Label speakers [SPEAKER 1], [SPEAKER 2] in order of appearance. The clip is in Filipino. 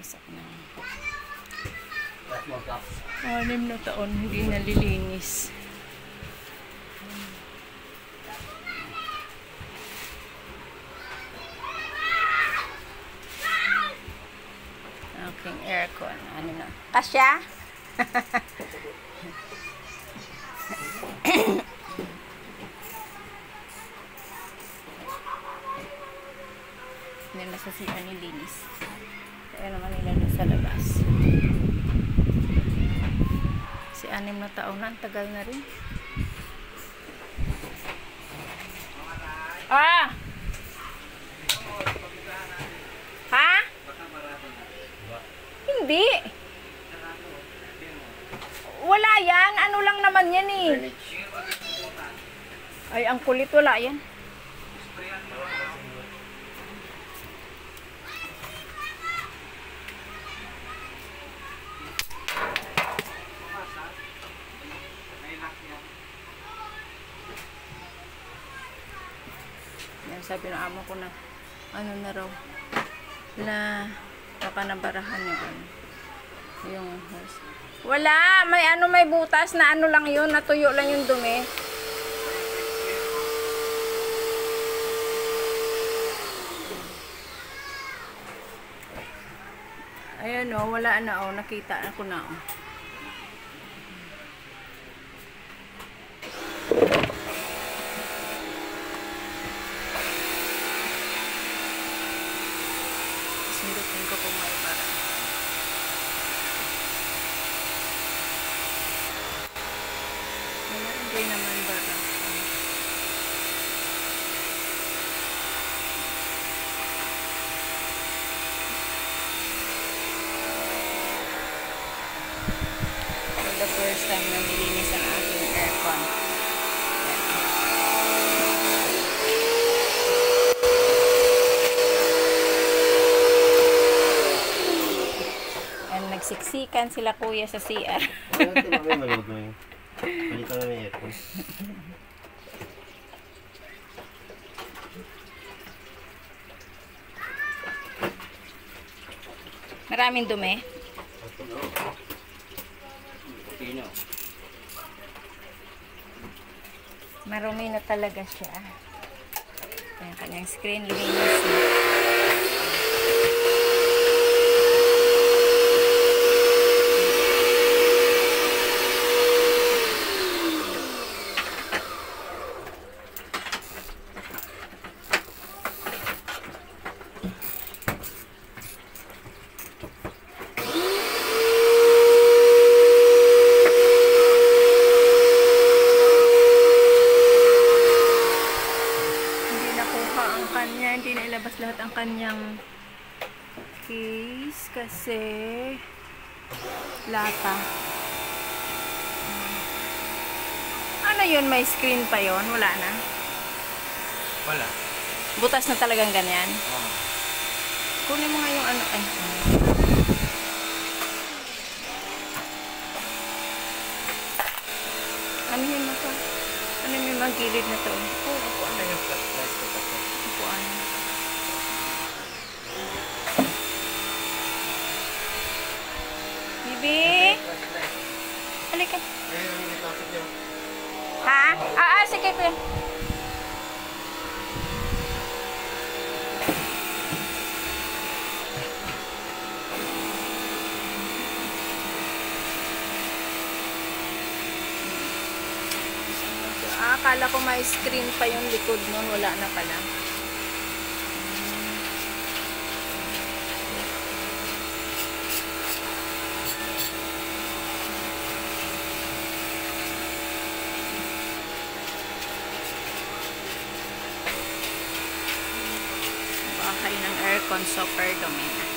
[SPEAKER 1] naglilinis ako ng 6 na taon hindi nalilinis. Aking aircon. Ano na? Kasya? Hindi nasasipan nilinis. Kaya naman nila doon sa labas. 6 na taon na. Ang tagal na rin. Ah! Ha? Hindi. Wala yan. Ano lang naman yan eh. Ay, ang kulit. Wala yan. Yan, sabi ng amo ko na ano na raw na baka nabarahan yung hose. Wala, may ano, may butas na ano lang yun, natuyo lang yung dumi. Ayan o, wala na o, nakita ako na o. Sindutin ko kung may bara. Wala, hindi naman bara. For the first time na nilinis ang aking aircon. Nagsiksikan sila kuya sa CR.
[SPEAKER 2] Palitan na may aircon.
[SPEAKER 1] Maraming dumi. Marumi na talaga siya. Ayan, kanyang screen linis na. Hindi na ilabas lahat ang kanyang case kasi lata. Ano yun? May screen pa yon? Wala na?
[SPEAKER 2] Wala.
[SPEAKER 1] Butas na talagang ganyan? Kunin mo nga yung ano. Ay. Ano yun na to? Ano yung mga gilid na to?
[SPEAKER 2] Oo, ako ano yung flashlight ko kasi.
[SPEAKER 1] Upuan. Bibi! Halika. Ha? Sige po. Akala ko may screen pa yung likod nun. Wala na pala. Bahay ng aircon, super dumi.